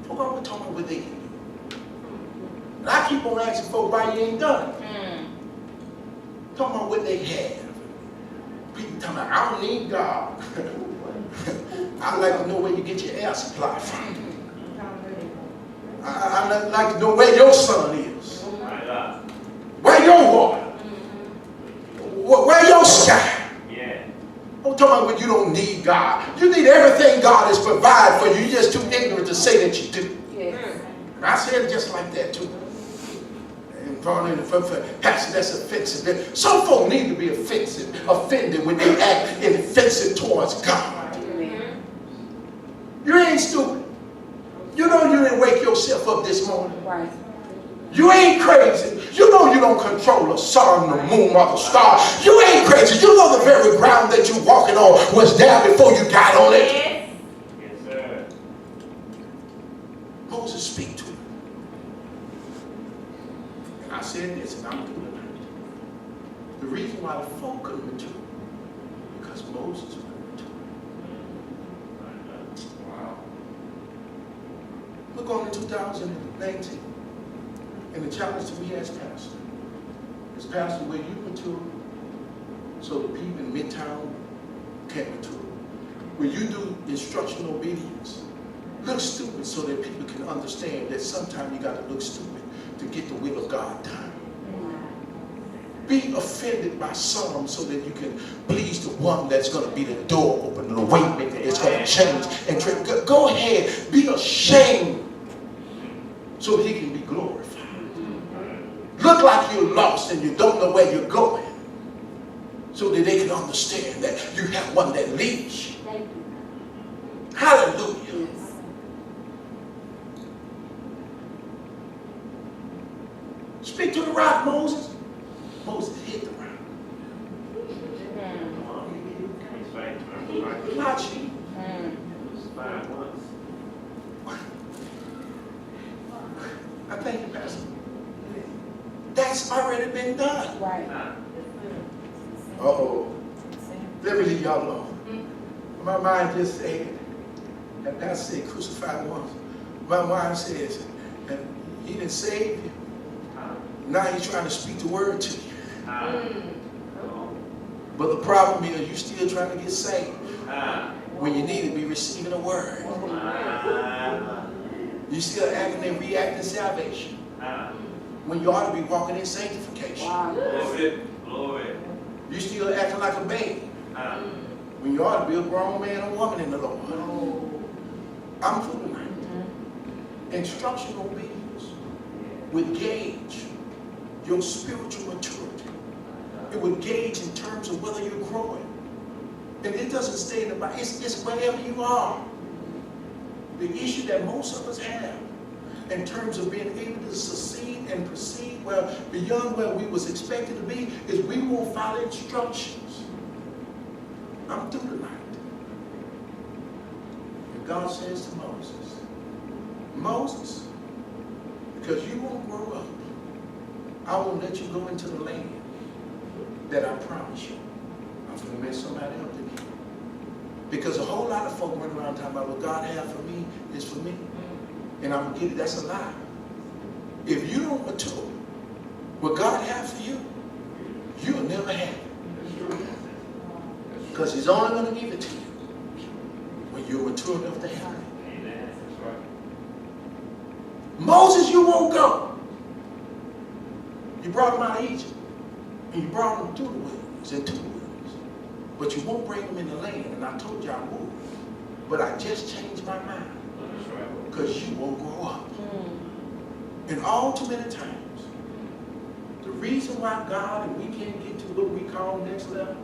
Folk are talking about what they can do. And I keep on asking folk why you ain't done it. Talking about what they have. People talking about, I don't need God. I'd like to know where you get your air supply from. I'd like to know where your sun is. My God. Where your water? Where your sky? Yeah. I'm talking about when you don't need God. You need everything God has provided for you. You're just too ignorant to say that you do. Yes. And I said it just like that too. And Pastor, that's offensive. Some folk need to be offended when they act offensive towards God. You ain't stupid. You know you didn't wake yourself up this morning. Right. You ain't crazy. You know you don't control the sun, the moon, or the star. You ain't crazy. You know the very ground that you're walking on was there before you got on it. Yes, sir. Moses speak to him. And I said this, and I'm doing it. The reason why the folk couldn't mature, because Moses couldn't mature. Wow. We're going to 2019. And the challenge to me as pastor is, Pastor, will you mature so the people in Midtown can mature? Will you do instructional obedience? Look stupid so that people can understand that sometimes you got to look stupid to get the will of God done. Be offended by some so that you can please the one that's going to be the door opener, the way maker that's going to change. And go ahead, be ashamed so that he can be glorified. Look like you're lost and you don't know where you're going, so that they can understand that you have one that leads you. Hallelujah. Speak to the rock, Moses. Moses hit the rock. Not you. I thank you, Pastor. That's already been done. Right. Uh-oh. Let me leave y'all alone. My mind just said, and Pastor said, crucified once. My mind says, and he didn't save you. Now he's trying to speak the word to you. But the problem is, you're still trying to get saved when you need to be receiving a word. You're still acting and reacting salvation when you ought to be walking in sanctification. Glory. You're still acting like a baby when you ought to be a grown man or woman in the Lord. I'm through tonight. Instructional obedience would gauge your spiritual maturity. It would gauge in terms of whether you're growing. And it doesn't stay in the Bible. It's wherever you are. The issue that most of us have in terms of being able to succeed and proceed well beyond where we was expected to be is we won't follow instructions. I'm through tonight. And God says to Moses, Moses, because you won't grow up, I won't let you go into the land that I promise you. I'm going to mess somebody up again. Because a whole lot of folk run around talking about what God has for me is for me. And I'm going to get it. That's a lie. If you don't mature, what God has for you, you'll never have it. Because he's only going to give it to you when you're mature enough to have it. Amen. That's right. Moses, you won't go. You brought him out of Egypt. And you brought him through the wilderness and to the wilderness. But you won't bring him in the land. And I told you I would. But I just changed my mind. That's right. Because you won't grow up. And all too many times, the reason why God and we can't get to what we call next level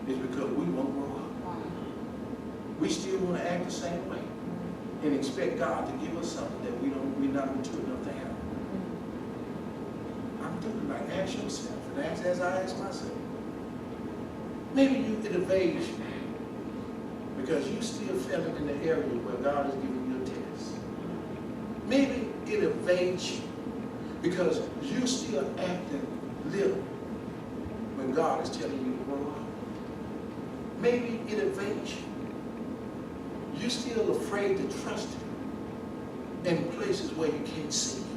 is because we won't grow up. We still want to act the same way and expect God to give us something that we're not mature enough to have. I'm doing like, ask yourself, and ask as I ask myself. Maybe you could evade you because you still failing in the area where God is giving you a test. Maybe it evades you because you're still acting little when God is telling you to grow up. Maybe it evades you. You're still afraid to trust Him in places where you can't see Him.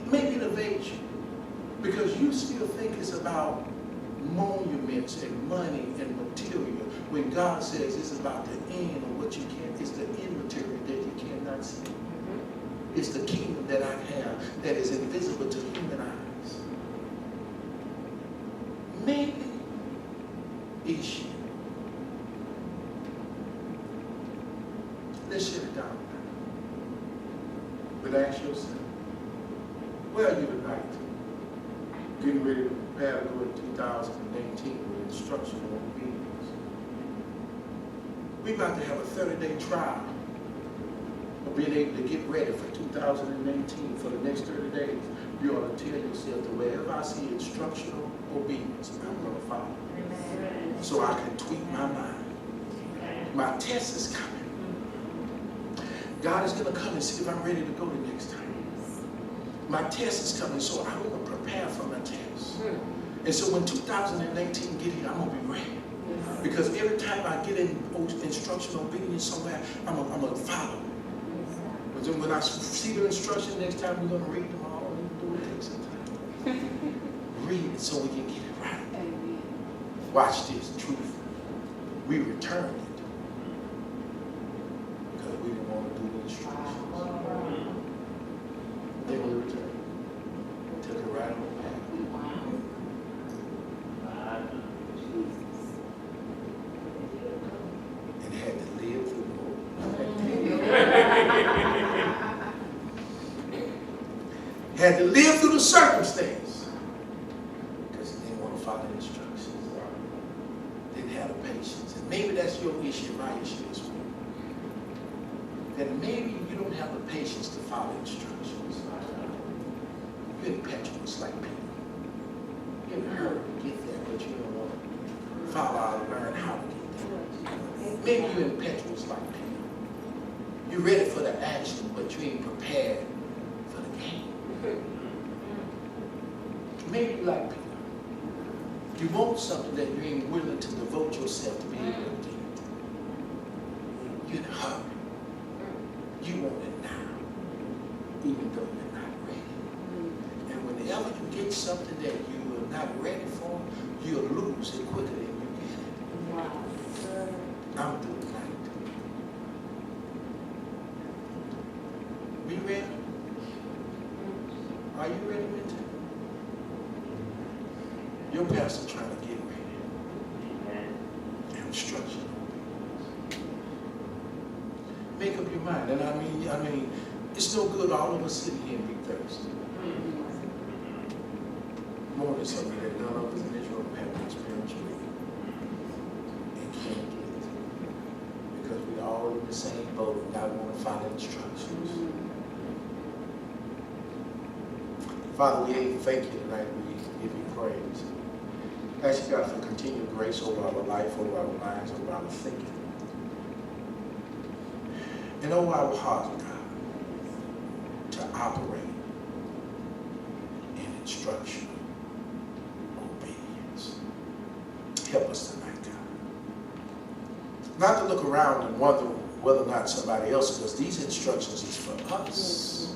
Maybe it evades you because you still think it's about monuments and money and material, when God says it's about the end of what you can't, it's the immaterial that you cannot see. It's the kingdom that I have that is invisible to human eyes. Maybe issue. Let's shut it down. But ask yourself, where are you tonight? Getting ready to prepare to go in 2018 with instructional obedience. We're about to have a 30-day trial of being able to get ready for 2018. For the next 30 days, you ought to tell yourself that wherever I see instructional obedience, I'm going to follow. So I can tweak my mind. My test is coming. God is going to come and see if I'm ready to go the next time. My test is coming, so I'm going to prepare for my test. And so when 2018 get here, I'm going to be ready. Because every time I get in instructional obedience somewhere, I'm going to follow. But then when I see the instruction next time, we're going to read them all. Do it take some time. Read it so we can get it right. Watch this, truth. We returned it. Because we didn't want to do the instructions. Then we returned it. Took it right on back. And had to live through it. Had to live through the circumstance. Because they didn't want to follow the instructions. Didn't have the patience. And maybe that's your issue, my issue as well. That maybe you don't have the patience to follow instructions. You're impetuous like Peter. You're in a hurry to get there, but you don't want to follow out and learn how to get there. Maybe you're impetuous like Peter. You're ready for the action, but you ain't prepared for the game. Maybe you're like Peter. You want something that you ain't willing to devote yourself to be able to get. You're in a hurry. You want it now, even though you're not ready. And whenever you get something that you are not ready for, you'll lose it quicker than you get it. I'm through tonight. We ready? Are you ready, Minton? Your pastor trying to get ready. Instruction. Make up your mind. And I mean, it's no good all of us sitting here and be thirsty. More than something that none of us in this room have experienced and can't get. Because we're all in the same boat and not want to follow instructions. Father, we thank you tonight. We give you praise. Ask you, God, for continued grace over our life, over our minds, over our thinking. And over our hearts, God, to operate in instruction, obedience. Help us tonight, God. Not to look around and wonder whether or not somebody else, because these instructions is for us.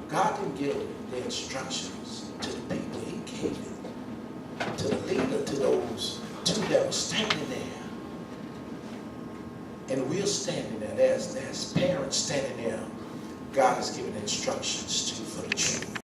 God didn't give the instructions to the people. He gave it to the leader, to those two that were standing there. And we're standing there. There's parents standing there. God has given instructions to for the children.